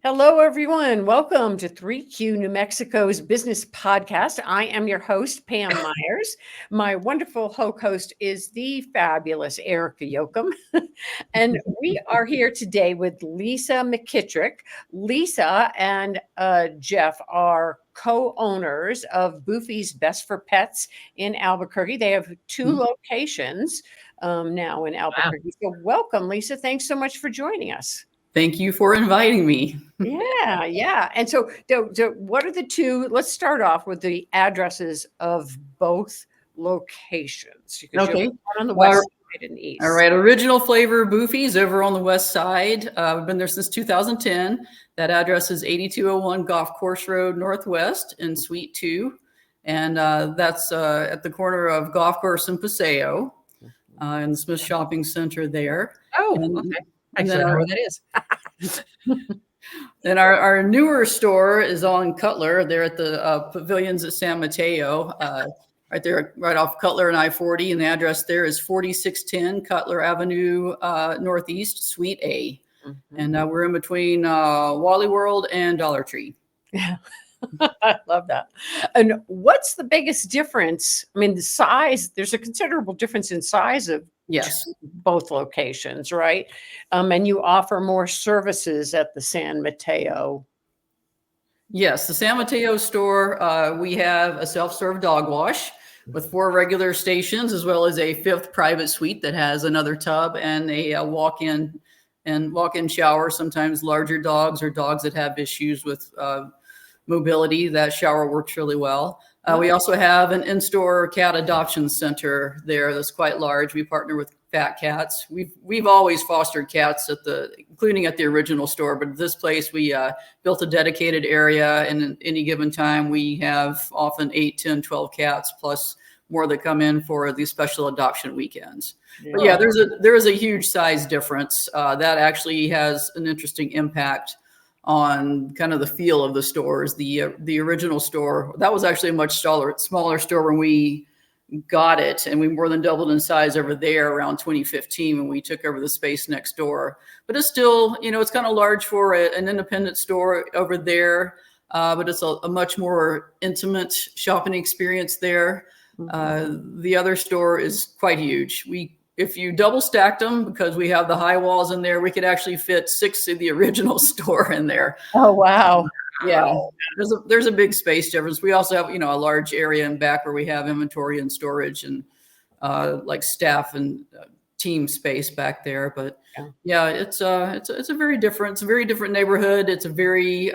Hello, everyone. Welcome to 3Q New Mexico's Business Podcast. I am your host, Pam Myers. My wonderful co-host is the fabulous Erica Yoakum. And we are here today with Lisa McKitrick. Lisa and Jeff are co-owners of Boofy's Best for Pets in Albuquerque. They have two locations now in Albuquerque. So welcome, Lisa. Thanks so much for joining us. Thank you for inviting me. Yeah. And so, what are the two? Let's start off with the addresses of both locations. Because you have one on the west side and the east. All right. Original Flavor Boofy's over on the west side. We've been there since 2010. That address is 8201 Golf Course Road Northwest in Suite 2. And that's at the corner of Golf Course and Paseo in the Smith Shopping Center there. Oh, okay. Actually, I know where that is. Then our newer store is on Cutler. They're at the pavilions at San Mateo, right there, right off Cutler and I-40. And the address there is 4610 Cutler Avenue Northeast, Suite A. And we're in between Wally World and Dollar Tree. Yeah. I love that. And what's the biggest difference? I mean, the size, there's a considerable difference in size of both locations, right? And you offer more services at the San Mateo. Yes, the San Mateo store, we have a self-serve dog wash with 4 regular stations, as well as a 5th private suite that has another tub and a walk-in shower. Sometimes larger dogs or dogs that have issues with mobility, that shower works really well. We also have an in-store cat adoption center there that's quite large. We partner with Fat Cats. We've always fostered cats including at the original store, but this place we built a dedicated area, and at any given time we have often 8, 10, 12 cats plus more that come in for these special adoption weekends. But yeah, there is a huge size difference that actually has an interesting impact on kind of the feel of the stores. The original store, that was actually a much smaller store when we got it, and we more than doubled in size over there around 2015 when we took over the space next door. But it's still, it's kind of large for an independent store over there, but it's a much more intimate shopping experience there. The other store is quite huge. If you double stacked them, because we have the high walls in there, we could actually fit 6 of the original store in there. Oh, wow. Yeah, there's a big space difference. We also have, a large area in back where we have inventory and storage and like staff and team space back there. But yeah, it's a very different neighborhood. It's a very,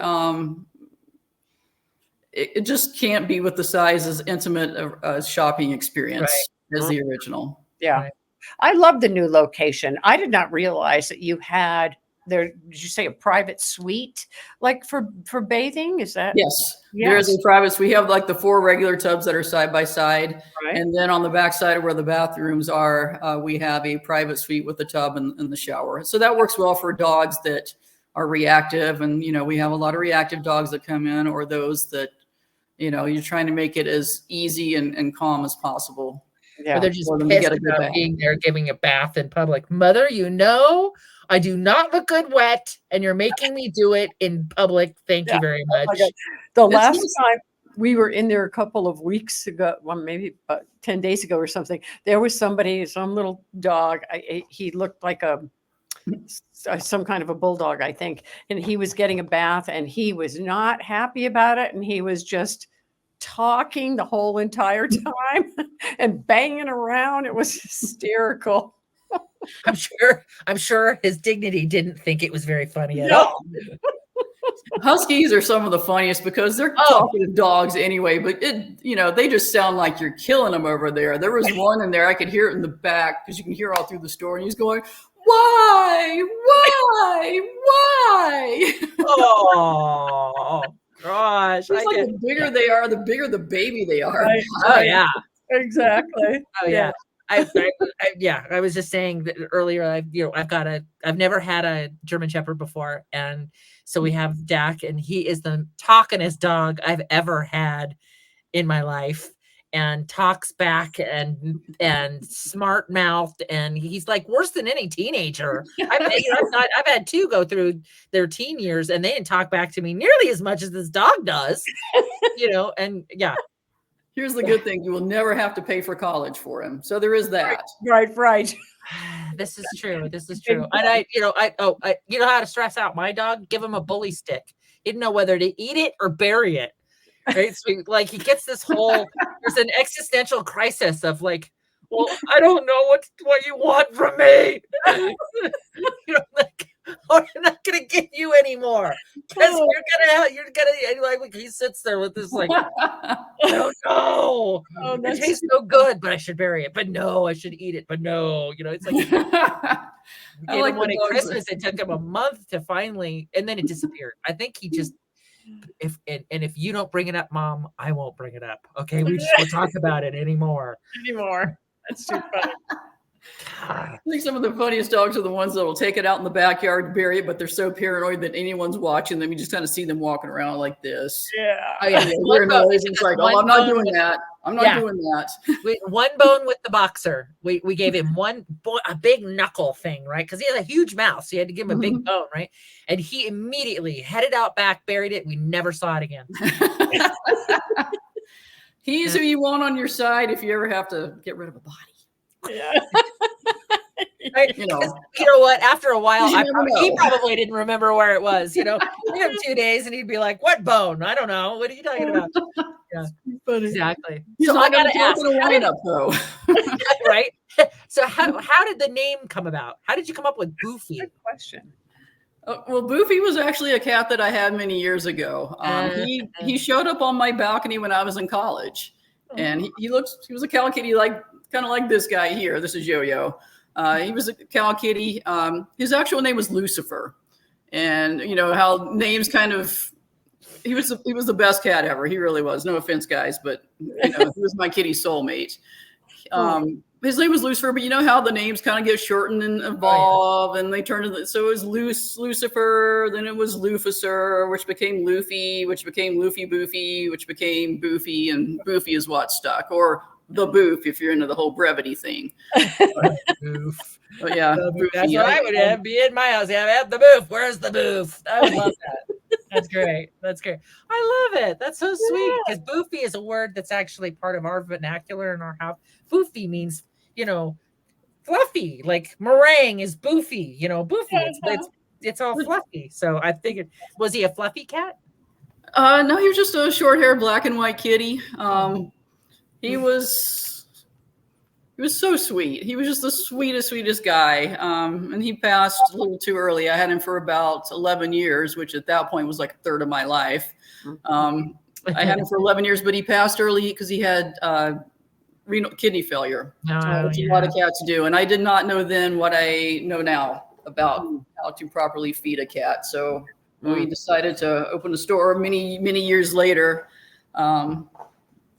it just can't be with the size as intimate a shopping experience as the original. Yeah. Right. I love the new location. I did not realize that you had there. Did you say a private suite like for bathing? Is that? Yes. There's a private suite. We have like the 4 regular tubs that are side by side. Right. And then on the back side of where the bathrooms are, we have a private suite with the tub and the shower. So that works well for dogs that are reactive. And, we have a lot of reactive dogs that come in, or those that, you're trying to make it as easy and calm as possible. Yeah. Or they're just pissed about being there giving a bath in public. Mother, I do not look good wet, and you're making me do it in public. Thank you very much. The last time we were in there a couple of weeks ago, well, maybe about 10 days ago or something, there was some little dog. He looked like some kind of a bulldog, I think. And he was getting a bath, and he was not happy about it. And he was just talking the whole entire time and banging around. It was hysterical. I'm sure his dignity didn't think it was very funny at all. Huskies are some of the funniest because they're talkative dogs anyway, but they just sound like you're killing them over there. There was one in there, I could hear it in the back because you can hear all through the store, and he's going, why? Oh gosh. The bigger they are, the bigger the baby they are. Right. Oh yeah. Exactly. Oh yeah. I was just saying that earlier. I've never had a German Shepherd before, and so we have Dak, and he is the talkingest dog I've ever had in my life. and talks back and smart mouthed, and he's like worse than any teenager. I've had two go through their teen years, and they didn't talk back to me nearly as much as this dog does. And yeah. Here's the good thing: you will never have to pay for college for him. So there is that. Right. This is true. And you know how to stress out my dog? Give him a bully stick. He didn't know whether to eat it or bury it. Right. So like he gets this whole, there's an existential crisis of like, well, I don't know what you want from me. Like, I'm not gonna give you anymore. Because you're gonna like he sits there with this like, I don't know. Oh, it tastes so good, but I should bury it. But no, I should eat it. But no, it's like I like one at Christmas. It took him a month to finally, and then it disappeared. I think he just if you don't bring it up, Mom, I won't bring it up. Okay, we just won't talk about it anymore. That's too funny. I think some of the funniest dogs are the ones that will take it out in the backyard, bury it, but they're so paranoid that anyone's watching them. You just kind of see them walking around like this. Yeah. Oh, yeah. It's like, I'm not doing that. I'm not doing that. One bone with the boxer. We gave him a big knuckle thing, right? Because he has a huge mouth, so you had to give him a big bone, right? And he immediately headed out back, buried it. We never saw it again. He's who you want on your side if you ever have to get rid of a body. Yeah. Right? You know what? After a while, he probably didn't remember where it was. Give him 2 days, and he'd be like, "What bone? I don't know. What are you talking about?" Yeah, exactly. So I got to ask, though, right? So how did the name come about? How did you come up with Boofy? Good question. Well, Boofy was actually a cat that I had many years ago. He showed up on my balcony when I was in college, and he was a cow kitty, kind of like this guy here. This is Yo-Yo. He was a cow kitty. His actual name was Lucifer, and how names kind of. He was the best cat ever. He really was. No offense, guys, but he was my kitty soulmate. His name was Lucifer, but you know how the names kind of get shortened and evolve, and they turn to so it was Lucifer, then it was Luficer, which became Luffy, which became Luffy Boofy, which became Boofy, and Boofy is what stuck, or the Boof if you're into the whole brevity thing. Boof. But yeah, that's what I would have. Be in my house. Have the Boof. Where's the Boof? I would love that. That's great. I love it. That's so sweet. Because Boofy is a word that's actually part of our vernacular in our house. Boofy means, fluffy. Like meringue is boofy. Boofy. It's all fluffy. So I figured, was he a fluffy cat? No, he was just a short-haired black and white kitty. He was so sweet. He was just the sweetest guy. And he passed a little too early. I had him for about 11 years, which at that point was like a third of my life. I had him for 11 years, but he passed early because he had renal kidney failure, which a lot of cats do. And I did not know then what I know now about how to properly feed a cat. So we decided to open a store many years later.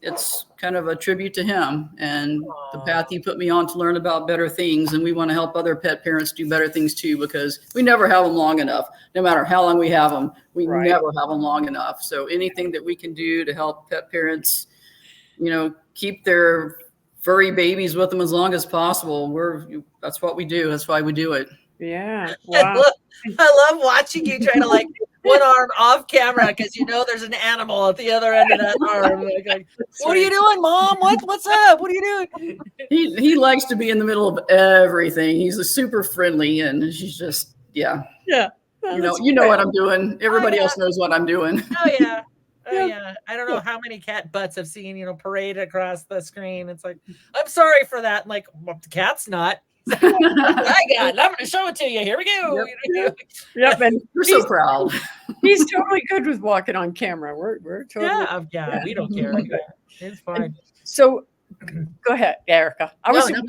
It's kind of a tribute to him and the path he put me on to learn about better things. And we want to help other pet parents do better things too, because we never have them long enough. No matter how long we have them, we never have them long enough. So anything that we can do to help pet parents, keep their furry babies with them as long as possible, that's what we do. That's why we do it. Yeah. Wow. I love watching you try to one arm off camera because there's an animal at the other end of that arm. What are you doing, Mom? What's up? What are you doing? He likes to be in the middle of everything. He's super friendly, and she's just Yeah. You know what I'm doing. Everybody else knows what I'm doing. Oh yeah. I don't know how many cat butts I've seen, parade across the screen. It's like, I'm sorry for that. I'm like, well, the cat's not. I got it. I'm going to show it to you. Here we go. Yep. And we're so proud. He's totally good with walking on camera. We're totally. Yeah. We don't care. It's fine. So go ahead, Erica. I was going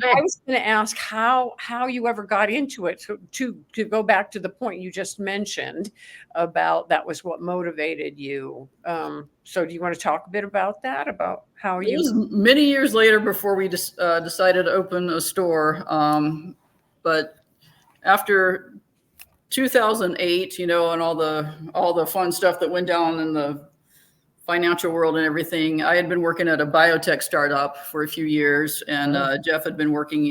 to ask how you ever got into it. To go back to the point you just mentioned about that was what motivated you. So do you want to talk a bit about that? About how you? It was many years later before we decided to open a store. But after 2008, and all the fun stuff that went down in the financial world and everything, I had been working at a biotech startup for a few years, and Jeff had been working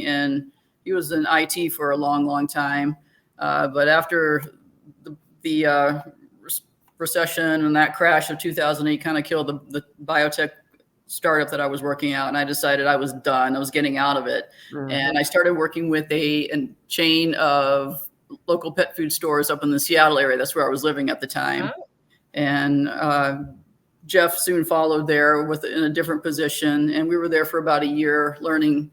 he was in IT for a long, long time. But after the recession and that crash of 2008 kind of killed the biotech startup that I was working at, and I decided I was done. I was getting out of it. And I started working with a chain of local pet food stores up in the Seattle area. That's where I was living at the time. And Jeff soon followed there in a different position, and we were there for about a year learning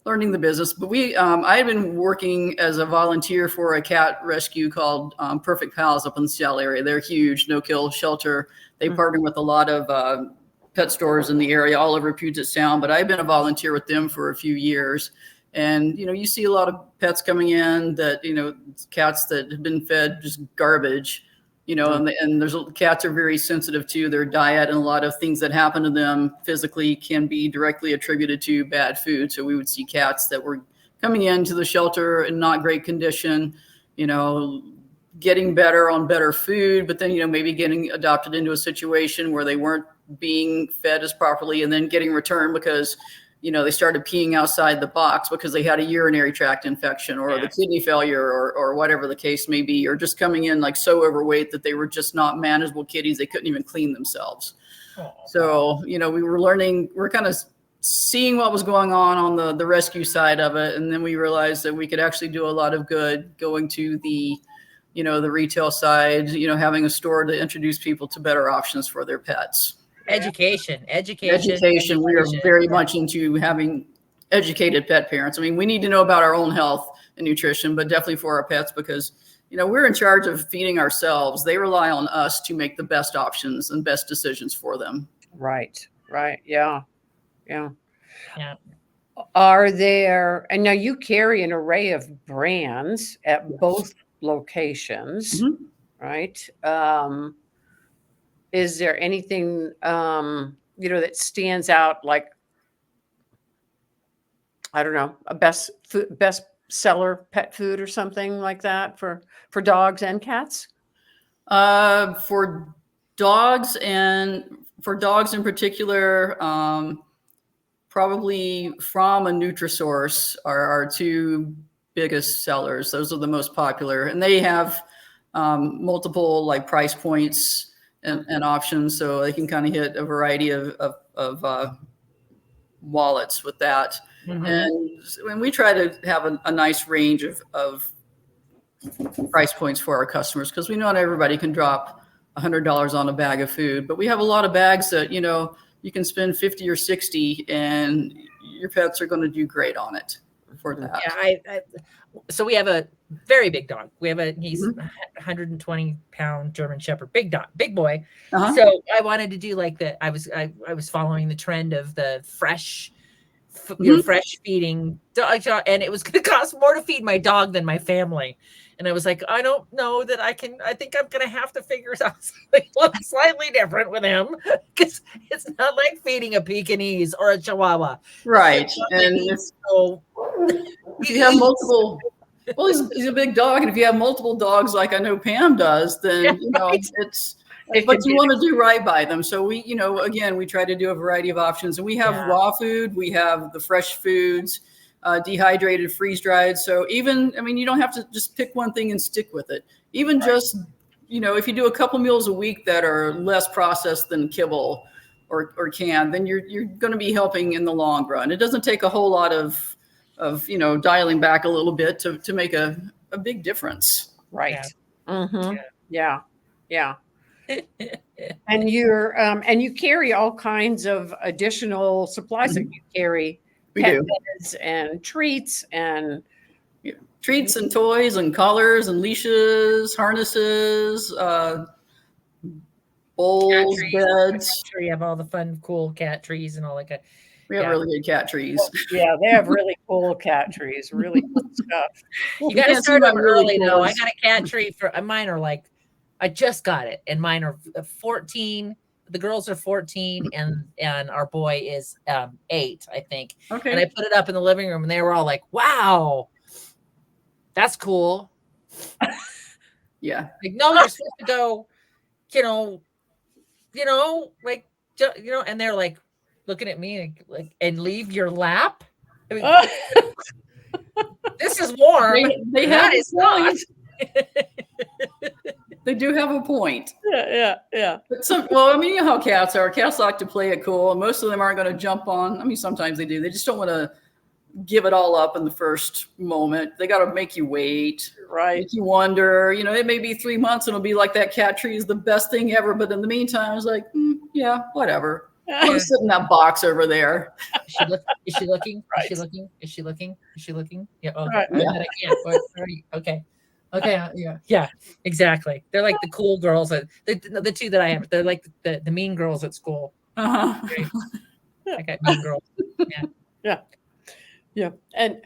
the business. But I had been working as a volunteer for a cat rescue called Perfect Pals up in the Seattle area. They're huge, no-kill shelter. They partner with a lot of pet stores in the area, all over Puget Sound. But I've been a volunteer with them for a few years. And, you see a lot of pets coming in that, cats that have been fed just garbage, and cats are very sensitive to their diet, and a lot of things that happen to them physically can be directly attributed to bad food. So we would see cats that were coming into the shelter in not great condition, getting better on better food, but then, maybe getting adopted into a situation where they weren't being fed as properly, and then getting returned because they started peeing outside the box because they had a urinary tract infection or the kidney failure or whatever the case may be, or just coming in like so overweight that they were just not manageable kitties. They couldn't even clean themselves. So, we're kind of seeing what was going on the rescue side of it. And then we realized that we could actually do a lot of good going to the retail side, having a store to introduce people to better options for their pets. Education. We are very much into having educated pet parents. I mean, we need to know about our own health and nutrition, but definitely for our pets, because, we're in charge of feeding ourselves. They rely on us to make the best options and best decisions for them. Right. Yeah. Are there, and now you carry an array of brands at both locations, right? Is there anything, that stands out, like, I don't know, a best seller pet food or something like that for dogs and cats? For dogs in particular, probably From and Nutrisource are our two biggest sellers. Those are the most popular, and they have multiple like price points and options, so they can kind of hit a variety of wallets with that. And when we try to have a nice range of price points for our customers, because we know not everybody can drop $100 on a bag of food, but we have a lot of bags that you can spend $50 or $60, and your pets are going to do great on it for that. Yeah, so we have a very big dog. He's 120-pound German Shepherd, big dog, big boy. So I wanted to do like I was following the trend of the fresh feeding dog, and it was going to cost more to feed my dog than my family. And I was like, I don't know that I think I'm going to have to figure out something slightly different with him, because it's not like feeding a Pekingese or a Chihuahua. Right. And if you have multiple, well, he's a big dog. And if you have multiple dogs, like I know Pam does, then, it's but you want to do right by them. So we, again, we try to do a variety of options, and we have raw food. We have the fresh foods, dehydrated, freeze dried. So you don't have to just pick one thing and stick with it. Even just, if you do a couple meals a week that are less processed than kibble or canned, then you're going to be helping in the long run. It doesn't take a whole lot of dialing back a little bit to make a big difference. Right. Yeah. And you carry all kinds of additional supplies that you carry. We do. And treats and toys and collars and leashes, harnesses, bowls, beds. We have all the fun, cool cat trees and all that. We have really good cat trees. Yeah, they have really cool cat trees, really cool stuff. You got to start them early, though. I got a cat tree mine are like, I just got it, and mine are 14. The girls are 14, and our boy is 8, I think. Okay. And I put it up in the living room, and they were all like, "Wow, that's cool." Yeah. Like, no, you're supposed to go, like, and they're like looking at me like, and leave your lap. I mean, this is warm. They that have is not. They do have a point. Yeah. But I mean, you know how cats are. Cats like to play it cool, and most of them aren't going to jump on. I mean, sometimes they do. They just don't want to give it all up in the first moment. They got to make you wait, Right. make you wonder. It may be 3 months, and it'll be like that cat tree is the best thing ever. But in the meantime, it's like, yeah, whatever. I'll just sit in that box over there. Is she looking? Right. Is she looking? Is she looking? Is she looking? Yeah. Oh, Right. I can't. Okay. Okay. Yeah. Exactly. They're like the cool girls. The two that I have. They're like the mean girls at school. Uh-huh. Right? I got mean girls. Yeah. And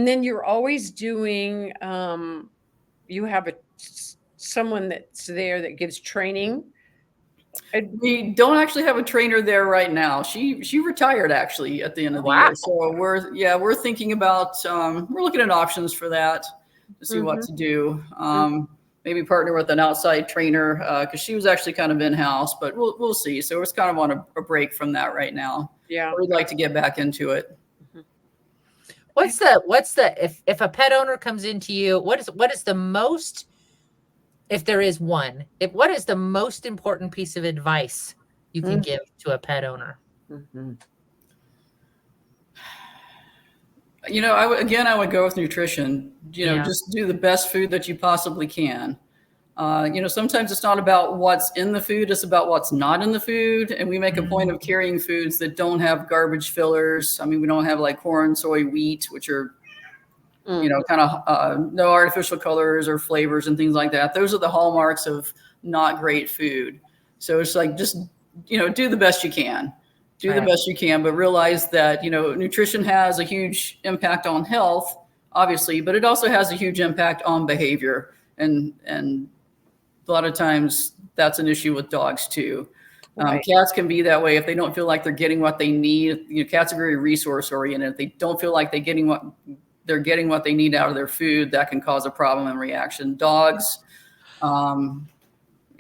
then you're always doing. You have someone that's there that gives training. We don't actually have a trainer there right now. She retired actually at the end of the year. So we're thinking about we're looking at options for that to see what to do. Maybe partner with an outside trainer because she was actually kind of in-house, but we'll see. So it's kind of on a break from that right now. Yeah, we'd like to get back into it. What's the if a pet owner comes into you, what is the most, if there is one, what is the most important piece of advice you can give to a pet owner? I would go with nutrition. Just do the best food that you possibly can. Sometimes it's not about what's in the food, it's about what's not in the food. And we make a point of carrying foods that don't have garbage fillers. I mean, we don't have like corn, soy, wheat, which are, kind of no artificial colors or flavors and things like that. Those are the hallmarks of not great food. So it's like, just, do the best you can. Do the best you can, but realize that, nutrition has a huge impact on health, obviously, but it also has a huge impact on behavior. And a lot of times that's an issue with dogs too. Cats can be that way if they don't feel like they're getting what they need. Cats are very resource oriented. If they don't feel like they're getting what they need out of their food, that can cause a problem and reaction. Dogs, or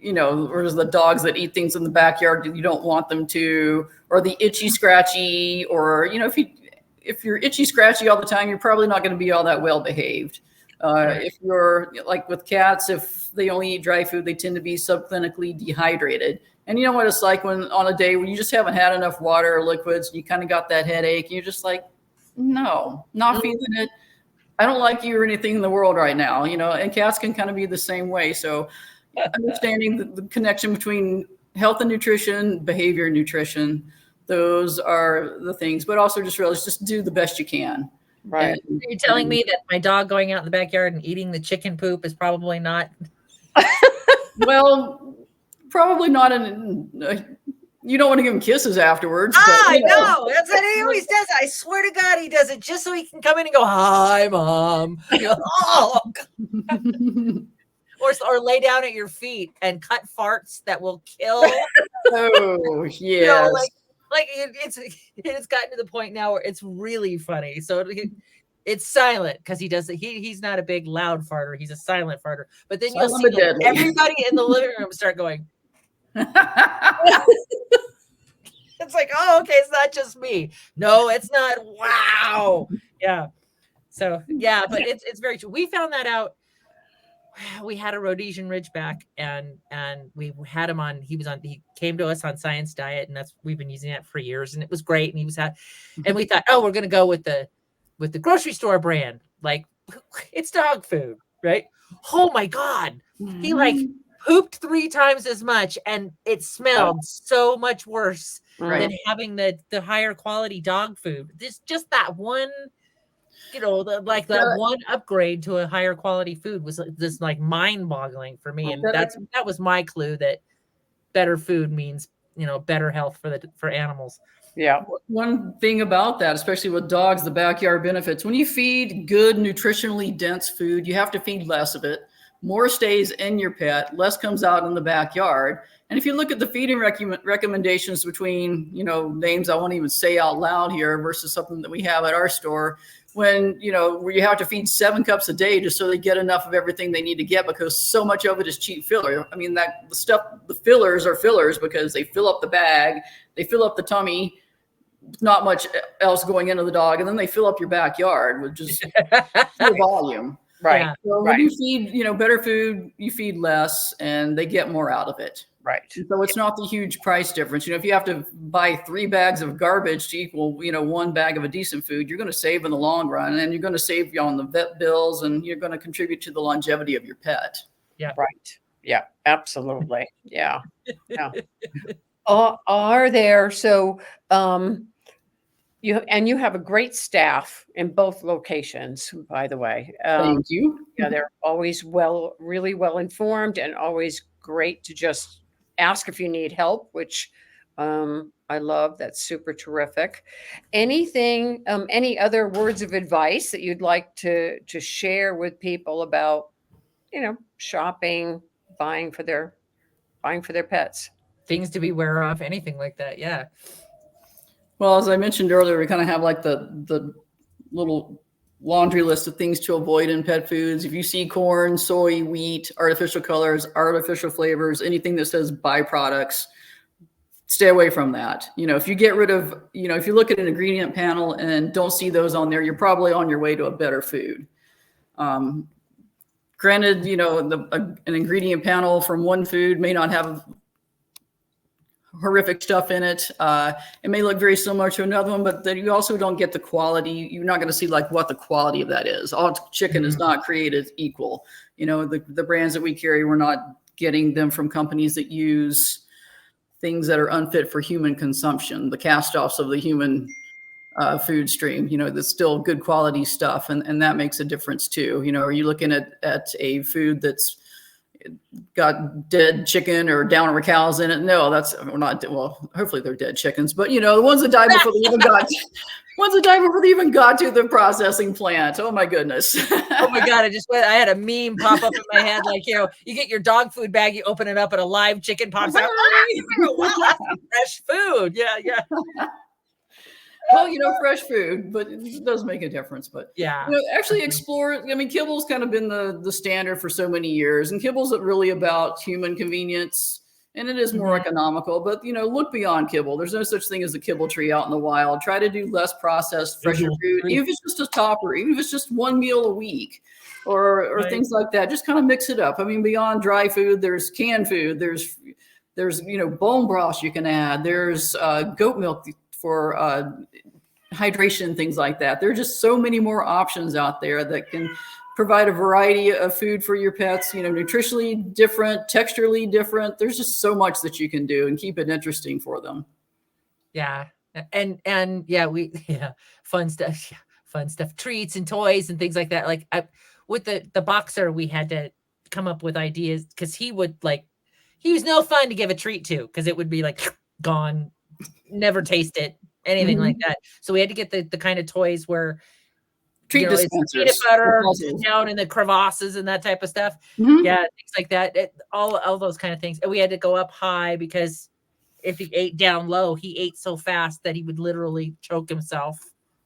the dogs that eat things in the backyard that you don't want them to, or the itchy scratchy, or if you're itchy scratchy all the time, you're probably not going to be all that well behaved. If you're like with cats, if they only eat dry food, they tend to be subclinically dehydrated. And you know what it's like when on a day when you just haven't had enough water or liquids, you kind of got that headache, and you're just like, no, not feeling it. I don't like you or anything in the world right now, and cats can kind of be the same way. So understanding the connection between health and nutrition, behavior and nutrition, those are the things, but also just realize, just do the best you can. Right. Are you telling me that my dog going out in the backyard and eating the chicken poop is probably not? Well, probably not. You don't want to give him kisses afterwards. I know. That's what he always does. I swear to God, he does it just so he can come in and go, "Hi, Mom." Or lay down at your feet and cut farts that will kill. Oh, yes. It's gotten to the point now where it's really funny. So it's silent because he doesn't. He's not a big loud farter. He's a silent farter. But then you'll see everybody in the living room start going. It's like, oh, okay, it's not just me. No, it's not. Wow. Yeah. So yeah, but it's very true. We found that out. We had a Rhodesian Ridgeback, and we had him on. He came to us on Science Diet, and we've been using that for years, and it was great. And and we thought, oh, we're gonna go with the grocery store brand, like it's dog food, right? Oh my God, he pooped 3 times as much, and it smelled so much worse than having the higher quality dog food. Just that one. One upgrade to a higher quality food was just like mind-boggling for me, and that was my clue that better food means better health for animals. Yeah. One thing about that, especially with dogs, the backyard benefits. When you feed good, nutritionally dense food, you have to feed less of it. More stays in your pet, less comes out in the backyard. And if you look at the feeding recommendations between names I won't even say out loud here versus something that we have at our store. when, where you have to feed 7 cups a day just so they get enough of everything they need to get, because so much of it is cheap filler. I mean, the fillers are fillers because they fill up the bag, they fill up the tummy, not much else going into the dog, and then they fill up your backyard with just pure volume. Right. So when you feed, better food, you feed less and they get more out of it. Right. So it's not the huge price difference. If you have to buy 3 bags of garbage to equal, 1 bag of a decent food, you're going to save in the long run, and you're going to save on the vet bills, and you're going to contribute to the longevity of your pet. Yeah. Right. Yeah, absolutely. Yeah. Yeah. Are there, so, you have a great staff in both locations, by the way. Thank you. Yeah, they're always really well informed, and always great to just ask if you need help, which I love. That's super terrific. Anything, any other words of advice that you'd like to share with people about, shopping, buying for their pets? Things to be aware of, anything like that. Yeah. Well, as I mentioned earlier, we kind of have like the little laundry list of things to avoid in pet foods. If you see corn, soy, wheat, artificial colors, artificial flavors, anything that says byproducts, stay away from that. If you get rid of, if you look at an ingredient panel and don't see those on there, you're probably on your way to a better food. Granted, an ingredient panel from one food may not have horrific stuff in it. It may look very similar to another one, but then you also don't get the quality. You're not going to see like what the quality of that is. All chicken is not created equal. The brands that we carry, we're not getting them from companies that use things that are unfit for human consumption, the cast-offs of the human food stream. That's still good quality stuff, and that makes a difference too. Are you looking at a food that's got dead chicken or downriver cows in it? No, well, hopefully they're dead chickens, but the ones that died before they even got to the processing plant. Oh my goodness. Oh my God. I had a meme pop up in my head. Like, you get your dog food bag, you open it up and a live chicken pops out. Wow, that's fresh food. Yeah. Well, fresh food, but it does make a difference. But yeah, actually explore. I mean, kibble's kind of been the standard for so many years, and kibble's really about human convenience, and it is more economical. But look beyond kibble. There's no such thing as a kibble tree out in the wild. Try to do less processed, fresher food, even if it's just a topper, even if it's just 1 meal a week, or things like that. Just kind of mix it up. I mean, beyond dry food, there's canned food. There's bone broth you can add. There's goat milk for hydration, things like that. There are just so many more options out there that can provide a variety of food for your pets, nutritionally different, texturally different. There's just so much that you can do and keep it interesting for them. Yeah. And fun stuff, treats and toys and things like that. Like with the boxer, we had to come up with ideas because he was no fun to give a treat to, because it would be like gone, never taste it, anything like that. So we had to get the kind of toys where treat dispensers, peanut butter down in the crevasses and that type of stuff. Yeah, things like that. All those kind of things. And we had to go up high because if he ate down low, he ate so fast that he would literally choke himself.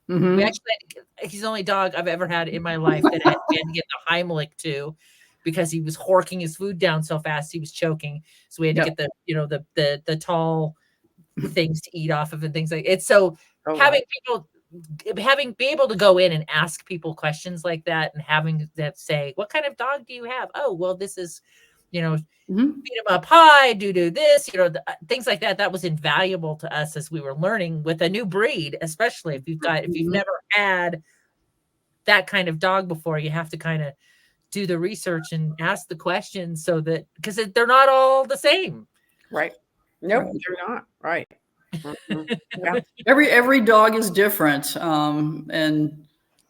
We actually he's the only dog I've ever had in my life that we had to get the Heimlich to, because he was horking his food down so fast he was choking. So we had to get the tall things to eat off of and things like it. So be able to go in and ask people questions like that, and having that say, what kind of dog do you have? Oh, well, this is, feed them up high, do this, things like that. That was invaluable to us as we were learning with a new breed, especially if you've never had that kind of dog before. You have to kind of do the research and ask the questions, so that, because they're not all the same. Right. Nope, they're not. Right. Yeah. Every dog is different. And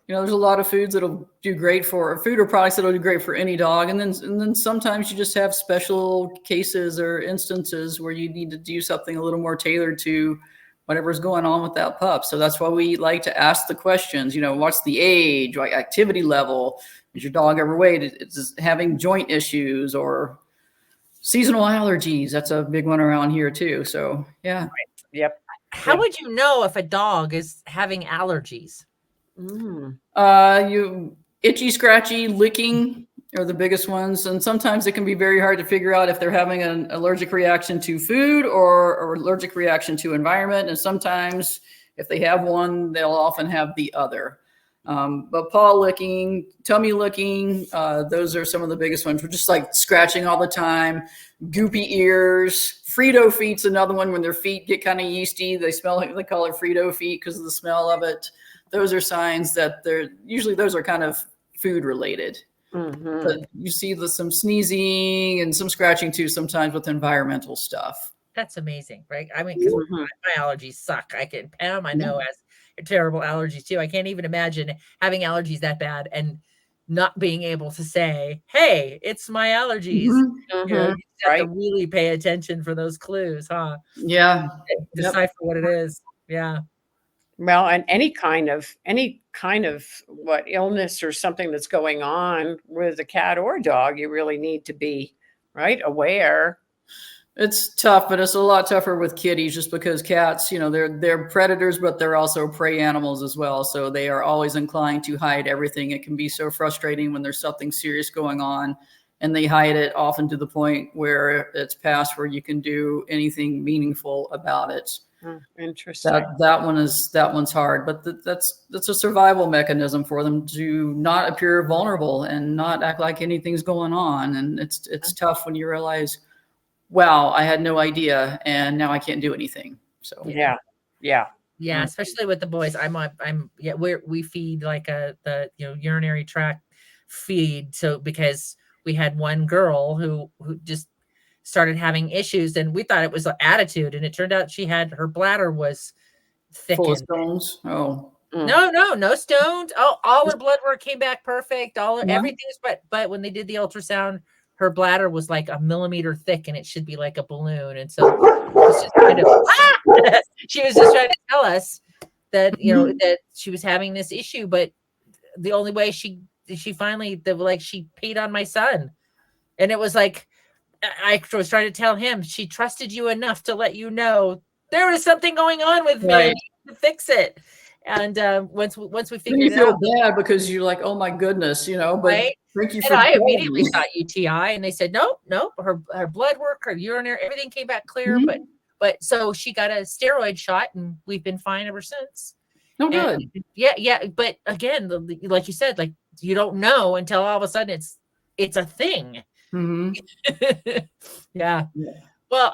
there's a lot of foods that'll do great for food or products that'll do great for any dog. And then sometimes you just have special cases or instances where you need to do something a little more tailored to whatever's going on with that pup. So that's why we like to ask the questions, what's the age, like activity level? Is your dog overweight? Is having joint issues or seasonal allergies? That's a big one around here too. So yeah. Right. Yep. How would you know if a dog is having allergies? You itchy, scratchy, licking are the biggest ones. And sometimes it can be very hard to figure out if they're having an allergic reaction to food or allergic reaction to environment. And sometimes if they have one, they'll often have the other. But paw licking, tummy licking, those are some of the biggest ones. We're just like scratching all the time, goopy ears. Frito feet's another one. When their feet get kind of yeasty, they call it Frito feet because of the smell of it. Those are signs that those are kind of food related. But you see some sneezing and some scratching too sometimes with environmental stuff. That's amazing, right? I mean, because my allergies suck. Pam, I know, has terrible allergies too. I can't even imagine having allergies that bad and not being able to say, "Hey, it's my allergies." You know, you have to really pay attention for those clues, huh? Yeah. Decipher what it is. Yeah. Well, and any kind of what illness or something that's going on with a cat or dog, you really need to be aware. It's tough, but it's a lot tougher with kitties just because cats, they're predators, but they're also prey animals as well. So they are always inclined to hide everything. It can be so frustrating when there's something serious going on and they hide it often to the point where it's past where you can do anything meaningful about it. Interesting. That one's hard, but that's a survival mechanism for them to not appear vulnerable and not act like anything's going on. And it's tough when you realize, wow, I had no idea, and now I can't do anything. So yeah, especially with the boys. We feed like the urinary tract feed. So because we had one girl who just started having issues, and we thought it was an attitude, and it turned out her bladder was thickened. Full of stones. Oh. No stones. Oh, all her blood work came back perfect. Everything's but when they did the ultrasound, her bladder was like a millimeter thick, and it should be like a balloon. And so she was just trying to tell us that that she was having this issue, but the only way she finally she peed on my son, and it was like I was trying to tell him she trusted you enough to let you know there was something going on with me to fix it. And once we figured it out, you feel bad because you're like, oh my goodness, but. Right? Thank you and I immediately thought UTI, and they said no, her blood work, her urinary, everything came back clear. But so she got a steroid shot, and we've been fine ever since. Oh, good. Yeah. But again, like you said, like you don't know until all of a sudden it's a thing. Yeah. Well,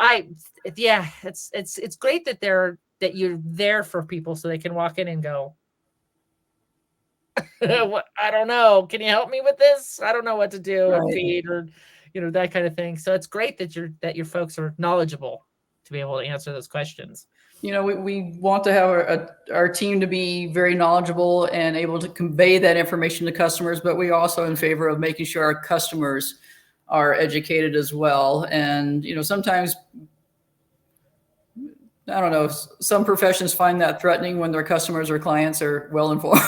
it's great that you're there for people so they can walk in and go, I don't know. Can you help me with this? I don't know what to do or feed or that kind of thing. So it's great that your folks are knowledgeable to be able to answer those questions. We want to have our team to be very knowledgeable and able to convey that information to customers, but we also in favor of making sure our customers are educated as well. And sometimes, I don't know, some professions find that threatening when their customers or clients are well informed.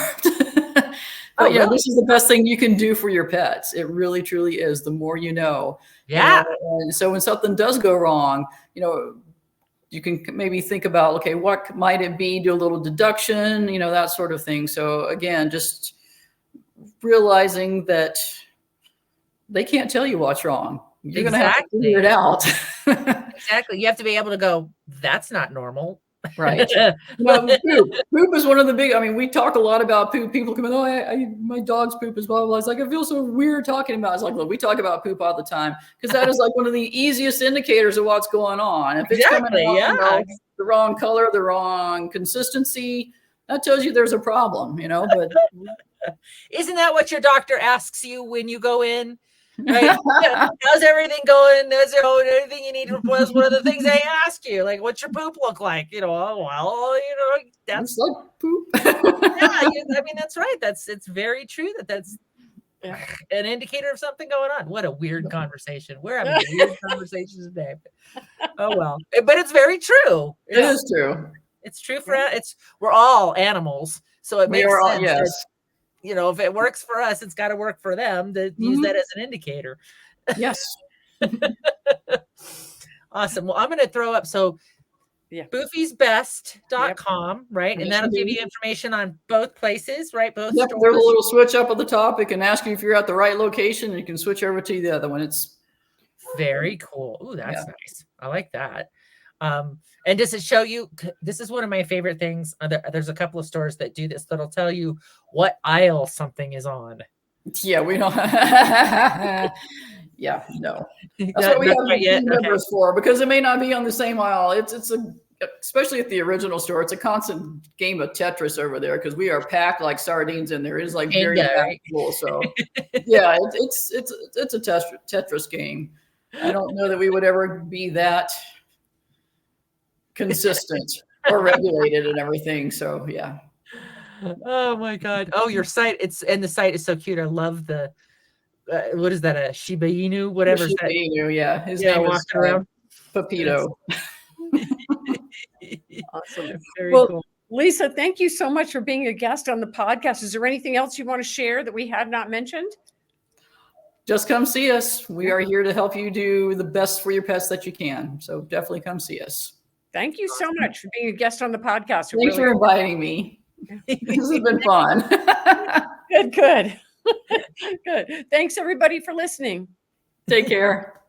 But really? This is the best thing you can do for your pets. It really, truly is. The more you know. Yeah. And so when something does go wrong, you can maybe think about, okay, what might it be? Do a little deduction, that sort of thing. So again, just realizing that they can't tell you what's wrong. You're going to have to figure it out. Exactly. You have to be able to go, that's not normal. Right. Poop is one of the big, we talk a lot about poop. People come in, my dog's poop is blah, blah, blah. It's like, I feel so weird talking about it. It's like, look, we talk about poop all the time because that is like one of the easiest indicators of what's going on. If it's coming out, the wrong color, the wrong consistency, that tells you there's a problem, but isn't that what your doctor asks you when you go in? Right? How's everything going? Is there anything you need? Was one of the things they ask you, like, what's your poop look like? That's like poop. That's right. It's very true that's an indicator of something going on. What a weird conversation. We're having weird conversations today. Oh well, but it's very true. It is true. It's true for we're all animals, so it makes sense. Yes. If it works for us, it's got to work for them to use that as an indicator. Yes. Awesome. Well, I'm going to throw up. So Yeah. boofysbest.com, right? And Yes, that'll give indeed. you information on both places, right? Both Yep, stores. there's a little switch up at the top. It can ask you if you're at the right location. And you can switch over to the other one. It's Very cool. Ooh, that's Yeah. nice. I like that. And does it show you? This is one of my favorite things. There's a couple of stores that do this that'll tell you what aisle something is on. Yeah, we don't. Yeah, no. That's Not what we have quite yet. team members for, because it may not be on the same aisle. It's a, especially at the original store, it's a constant game of Tetris over there, because we are packed like sardines in there. It is like very Bingo, packed right? full. So yeah, it's a Tetris game. I don't know that we would ever be that consistent or regulated and everything. So yeah. Oh my God. Oh, your site. The site is so cute. I love the, what is that? A Shiba Inu, whatever is that? Inu, yeah. His Yeah, name is walking around. Pepito. Awesome. Very Well, cool. Lisa, thank you so much for being a guest on the podcast. Is there anything else you want to share that we had not mentioned? Just come see us. We are here to help you do the best for your pets that you can. So definitely come see us. Thank you so much for being a guest on the podcast. Thanks for inviting me. This has been fun. Good, good. Good. Thanks everybody for listening. Take care.